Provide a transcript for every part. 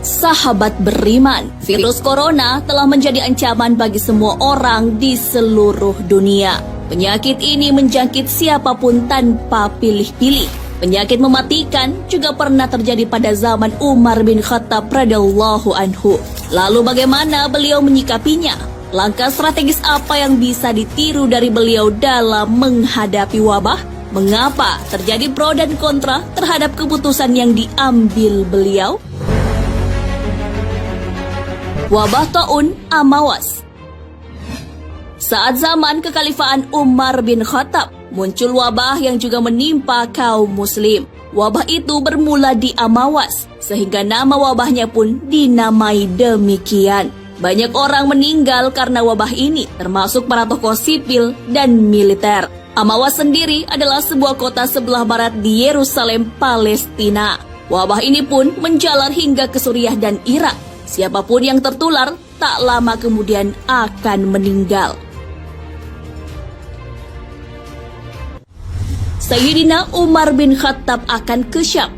Sahabat beriman, virus corona telah menjadi ancaman bagi semua orang di seluruh dunia. Penyakit ini menjangkit siapapun tanpa pilih-pilih. Penyakit mematikan juga pernah terjadi pada zaman Umar bin Khattab radhiyallahu anhu. Lalu bagaimana beliau menyikapinya? Langkah strategis apa yang bisa ditiru dari beliau dalam menghadapi wabah? Mengapa terjadi pro dan kontra terhadap keputusan yang diambil beliau? Wabah taun Amawas. Saat zaman kekhalifahan Umar bin Khattab, muncul wabah yang juga menimpa kaum muslim. Wabah itu bermula di Amawas, sehingga nama wabahnya pun dinamai demikian. Banyak orang meninggal karena wabah ini, termasuk para tokoh sipil dan militer. Amawas sendiri adalah sebuah kota sebelah barat di Yerusalem, Palestina. Wabah ini pun menjalar hingga ke Suriah dan Irak. Siapapun yang tertular, tak lama kemudian akan meninggal. Sayyidina Umar bin Khattab akan ke Syam.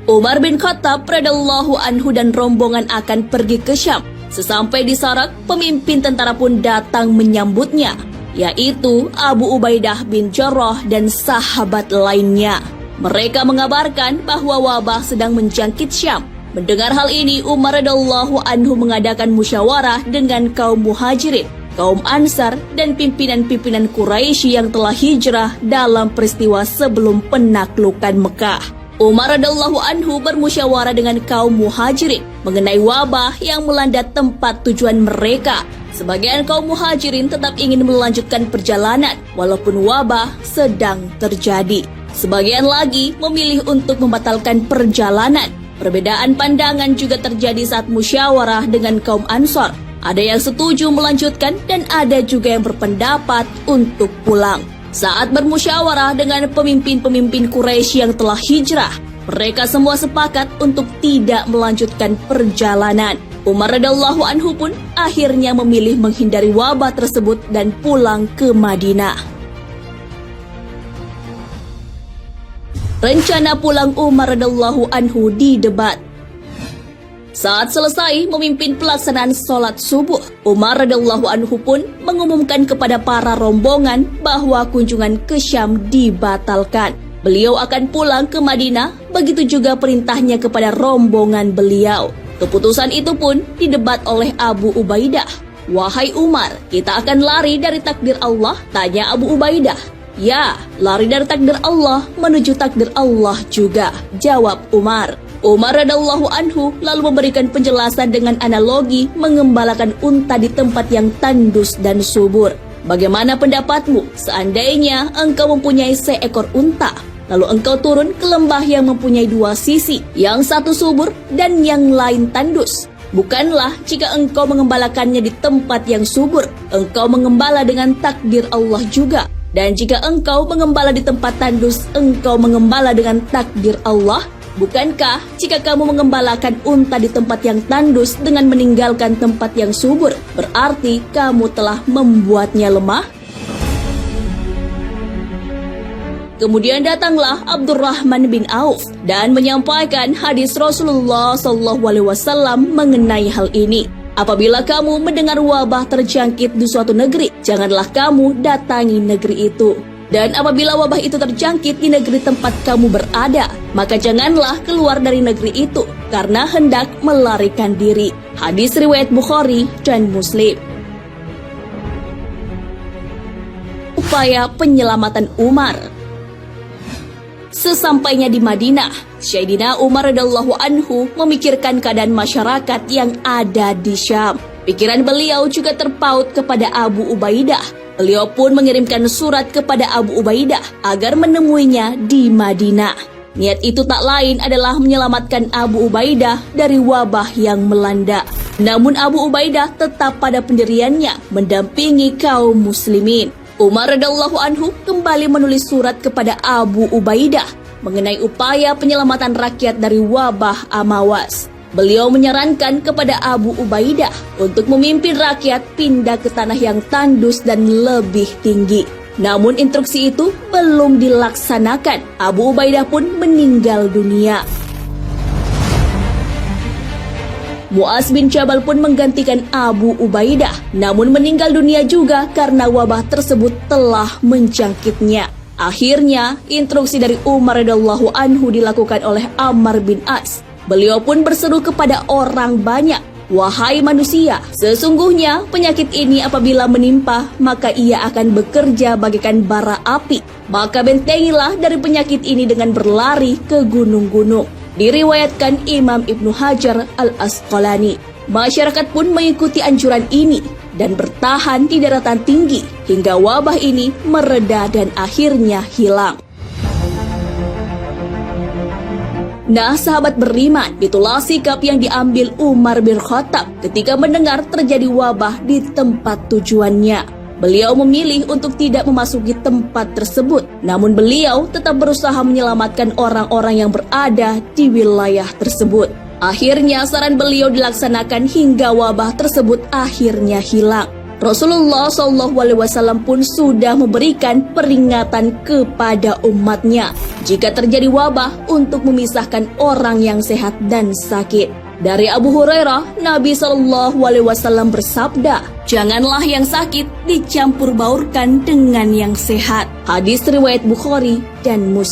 Umar bin Khattab radhiyallahu anhu dan rombongan akan pergi ke Syam. Sesampai di Sarak, pemimpin tentara pun datang menyambutnya, yaitu Abu Ubaidah bin Jarrah dan sahabat lainnya. Mereka mengabarkan bahwa wabah sedang menjangkit Syam. Mendengar hal ini, Umar radhiyallahu anhu mengadakan musyawarah dengan kaum muhajirin, kaum Ansar, dan pimpinan-pimpinan Quraisy yang telah hijrah dalam peristiwa sebelum penaklukan Mekah. Umar radhiyallahu anhu bermusyawarah dengan kaum muhajirin mengenai wabah yang melanda tempat tujuan mereka. Sebagian kaum muhajirin tetap ingin melanjutkan perjalanan walaupun wabah sedang terjadi. Sebagian lagi memilih untuk membatalkan perjalanan. Perbedaan pandangan juga terjadi saat musyawarah dengan kaum Ansar. Ada yang setuju melanjutkan dan ada juga yang berpendapat untuk pulang. Saat bermusyawarah dengan pemimpin-pemimpin Quraisy yang telah hijrah, mereka semua sepakat untuk tidak melanjutkan perjalanan. Umar radhiyallahu anhu pun akhirnya memilih menghindari wabah tersebut dan pulang ke Madinah. Rencana pulang Umar radhiyallahu anhu didebat. Saat selesai memimpin pelaksanaan sholat subuh, Umar radhiyallahu anhu pun mengumumkan kepada para rombongan bahwa kunjungan ke Syam dibatalkan. Beliau akan pulang ke Madinah, begitu juga perintahnya kepada rombongan beliau. Keputusan itu pun didebat oleh Abu Ubaidah. "Wahai Umar, kita akan lari dari takdir Allah?" tanya Abu Ubaidah. "Ya, lari dari takdir Allah menuju takdir Allah juga," jawab Umar. Umar radhiyallahu anhu lalu memberikan penjelasan dengan analogi mengembalakan unta di tempat yang tandus dan subur. "Bagaimana pendapatmu seandainya engkau mempunyai seekor unta, lalu engkau turun ke lembah yang mempunyai dua sisi, yang satu subur dan yang lain tandus? Bukanlah jika engkau mengembalakannya di tempat yang subur, engkau mengembala dengan takdir Allah juga. Dan jika engkau mengembala di tempat tandus, engkau mengembala dengan takdir Allah. Bukankah jika kamu mengembalakan unta di tempat yang tandus dengan meninggalkan tempat yang subur, berarti kamu telah membuatnya lemah?" Kemudian datanglah Abdurrahman bin Auf dan menyampaikan hadis Rasulullah SAW mengenai hal ini. "Apabila kamu mendengar wabah terjangkit di suatu negeri, janganlah kamu datangi negeri itu. Dan apabila wabah itu terjangkit di negeri tempat kamu berada, maka janganlah keluar dari negeri itu, karena hendak melarikan diri." Hadis riwayat Bukhari dan Muslim. Upaya penyelamatan Umar. Sesampainya di Madinah, Sayyidina Umar radhiyallahu anhu memikirkan keadaan masyarakat yang ada di Syam. Pikiran beliau juga terpaut kepada Abu Ubaidah. Beliau pun mengirimkan surat kepada Abu Ubaidah agar menemuinya di Madinah. Niat itu tak lain adalah menyelamatkan Abu Ubaidah dari wabah yang melanda. Namun Abu Ubaidah tetap pada pendiriannya mendampingi kaum muslimin. Umar radhiyallahu anhu kembali menulis surat kepada Abu Ubaidah mengenai upaya penyelamatan rakyat dari wabah Amawas. Beliau menyarankan kepada Abu Ubaidah untuk memimpin rakyat pindah ke tanah yang tandus dan lebih tinggi. Namun instruksi itu belum dilaksanakan. Abu Ubaidah pun meninggal dunia. Mu'az bin Jabal pun menggantikan Abu Ubaidah, namun meninggal dunia juga karena wabah tersebut telah menjangkitnya. Akhirnya, instruksi dari Umar radhiyallahu anhu dilakukan oleh Ammar bin As. Beliau pun berseru kepada orang banyak, "Wahai manusia, sesungguhnya penyakit ini apabila menimpa, maka ia akan bekerja bagaikan bara api. Maka bentengilah dari penyakit ini dengan berlari ke gunung-gunung." Diriwayatkan Imam Ibnu Hajar Al-Asqalani. Masyarakat pun mengikuti anjuran ini dan bertahan di daratan tinggi hingga wabah ini mereda dan akhirnya hilang. Nah, sahabat beriman, itulah sikap yang diambil Umar bin Khattab ketika mendengar terjadi wabah di tempat tujuannya. Beliau memilih untuk tidak memasuki tempat tersebut, namun beliau tetap berusaha menyelamatkan orang-orang yang berada di wilayah tersebut. Akhirnya saran beliau dilaksanakan hingga wabah tersebut akhirnya hilang. Rasulullah SAW pun sudah memberikan peringatan kepada umatnya jika terjadi wabah untuk memisahkan orang yang sehat dan sakit. Dari Abu Hurairah, Nabi SAW bersabda, "Janganlah yang sakit dicampur baurkan dengan yang sehat." Hadis riwayat Bukhari dan Muslim.